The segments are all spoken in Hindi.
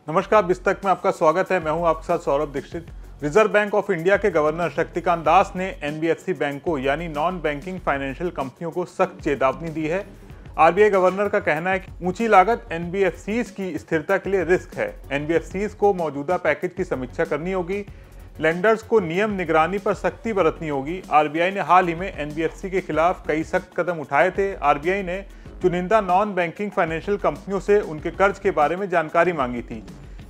नमस्कार, बिस्तक में आपका स्वागत है। मैं हूं आपके साथ Saurabh Dixit. Reserve Bank of India के गवर्नर शक्तिकांत दास ने एनबीएफसी बैंकों यानी नॉन बैंकिंग फाइनेंशियल कंपनियों को सख्त चेतावनी दी है। आरबीआई गवर्नर का कहना है कि ऊंची लागत एनबीएफसीज की स्थिरता के लिए रिस्क है। एनबीएफसीज को मौजूदा पैकेज की समीक्षा करनी होगी। लेंडर्स को नियम निगरानी पर सख्ती बरतनी होगी। आरबीआई ने हाल ही में एनबीएफसी के खिलाफ कई सख्त कदम उठाए थे। आरबीआई ने चुनिंदा नॉन बैंकिंग फाइनेंशियल कंपनियों से उनके कर्ज के बारे में जानकारी मांगी थी।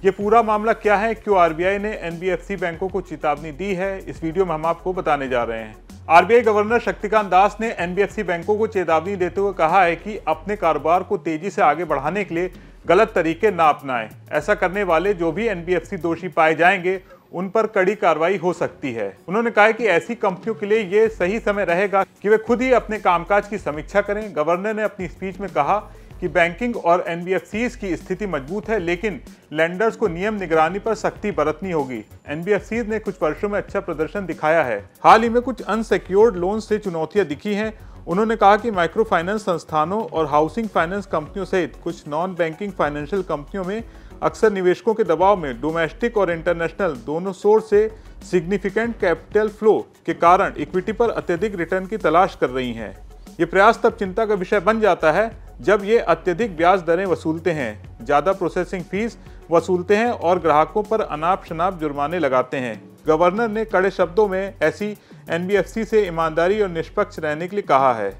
ये पूरा मामला क्या है, क्यों आरबीआई ने एनबीएफसी बैंकों को चेतावनी दी है, इस वीडियो में हम आपको बताने जा रहे हैं। आरबीआई गवर्नर शक्तिकांत दास ने एनबीएफसी बैंकों को चेतावनी देते हुए कहा है कि अपने कारोबार को तेजी से आगे बढ़ाने के लिए गलत तरीके न अपनाएं। ऐसा करने वाले जो भी एनबीएफसी दोषी पाए जाएंगे उन पर कड़ी कार्रवाई हो सकती है। उन्होंने कहा कि ऐसी कंपनियों के लिए ये सही समय रहेगा कि वे खुद ही अपने कामकाज की समीक्षा करें। गवर्नर ने अपनी स्पीच में कहा कि बैंकिंग और एनबीएफसीज की स्थिति मजबूत है, लेकिन लेंडर्स को नियम निगरानी पर सख्ती बरतनी होगी। एनबीएफसीज ने कुछ वर्षों में अच्छा प्रदर्शन दिखाया है। हाल ही में कुछ अनसिक्योर्ड लोन से चुनौतियां दिखी हैं। उन्होंने कहा कि माइक्रो फाइनेंस संस्थानों और हाउसिंग फाइनेंस कंपनियों सहित कुछ नॉन बैंकिंग फाइनेंशियल कंपनियों में अक्सर निवेशकों के दबाव में डोमेस्टिक और इंटरनेशनल दोनों सोर्स से सिग्निफिकेंट कैपिटल फ्लो के कारण इक्विटी पर अत्यधिक रिटर्न की तलाश कर रही हैं। ये प्रयास तब चिंता का विषय बन जाता है जब ये अत्यधिक ब्याज दरें वसूलते हैं, ज़्यादा प्रोसेसिंग फीस वसूलते हैं और ग्राहकों पर अनाप शनाप जुर्माने लगाते हैं। गवर्नर ने कड़े शब्दों में ऐसी एनबीएफसी से ईमानदारी और निष्पक्ष रहने के लिए कहा है।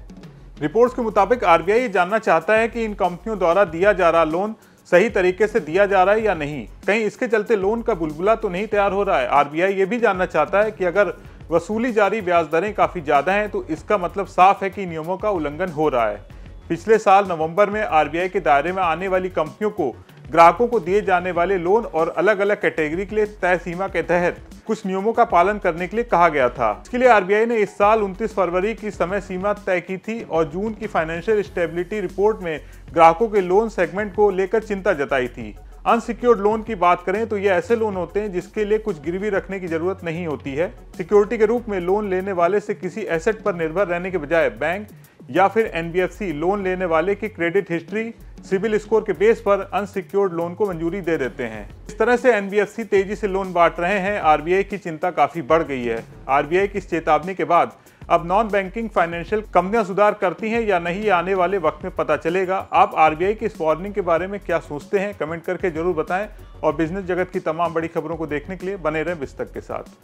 रिपोर्ट्स के मुताबिक आरबीआई ये जानना चाहता है कि इन कंपनियों द्वारा दिया जा रहा लोन सही तरीके से दिया जा रहा है या नहीं, कहीं इसके चलते लोन का बुलबुला तो नहीं तैयार हो रहा है। आरबीआई ये भी जानना चाहता है कि अगर वसूली जा रही ब्याज दरें काफ़ी ज़्यादा हैं तो इसका मतलब साफ है कि नियमों का उल्लंघन हो रहा है। पिछले साल नवंबर में आरबीआई के दायरे में आने वाली कंपनियों को ग्राहकों को दिए जाने वाले लोन और अलग अलग कैटेगरी के लिए तय सीमा के तहत कुछ नियमों का पालन करने के लिए कहा गया था। इसके लिए आरबीआई ने इस साल 29 फरवरी की समय सीमा तय की थी और जून की फाइनेंशियल स्टेबिलिटी रिपोर्ट में ग्राहकों के लोन सेगमेंट को लेकर चिंता जताई थी। अनसिक्योर्ड लोन की बात करें तो ये ऐसे लोन होते हैं जिसके लिए कुछ गिरवी रखने की जरूरत नहीं होती है। सिक्योरिटी के रूप में लोन लेने वाले से किसी एसेट पर निर्भर रहने के बजाय बैंक या फिर एनबीएफसी लोन लेने वाले की क्रेडिट हिस्ट्री, सिविल स्कोर के बेस पर अनसिक्योर्ड लोन को मंजूरी दे देते हैं। इस तरह से एनबीएफसी तेजी से लोन बांट रहे हैं। आरबीआई की चिंता काफी बढ़ गई है। आरबीआई की इस चेतावनी के बाद अब नॉन बैंकिंग फाइनेंशियल कंपनियां सुधार करती हैं या नहीं, आने वाले वक्त में पता चलेगा। आप आरबीआई की इस वार्निंग के बारे में क्या सोचते हैं, कमेंट करके जरूर बताएं और बिजनेस जगत की तमाम बड़ी खबरों को देखने के लिए बने रहें बिस्तक के साथ।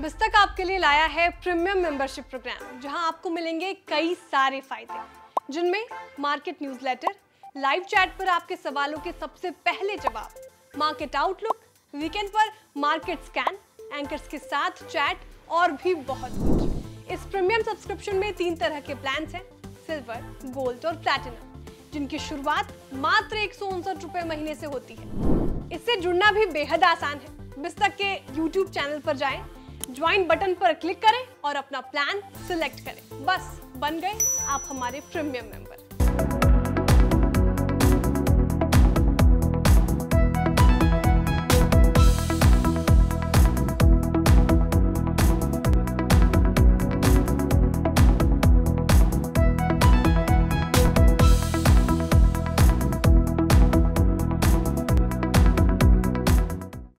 बिस्तक आपके लिए लाया है प्रीमियम मेंबरशिप प्रोग्राम, जहां आपको मिलेंगे कई सारे फायदे, जिनमें मार्केट न्यूज़लेटर, लाइव चैट पर आपके सवालों के सबसे पहले जवाब, मार्केट आउटलुक, वीकेंड पर मार्केट स्कैन, एंकर्स के साथ चैट और भी बहुत कुछ। इस प्रीमियम सब्सक्रिप्शन में 3 तरह के प्लान्स हैं, सिल्वर, गोल्ड और प्लैटिनम, जिनकी शुरुआत मात्र 159 रुपए महीने से होती है। इससे जुड़ना भी बेहद आसान है। बिस्तक के यूट्यूब चैनल पर जाएं, ज्वाइन बटन पर क्लिक करें और अपना प्लान सिलेक्ट करें। बस बन गए आप हमारे प्रीमियम मेंबर।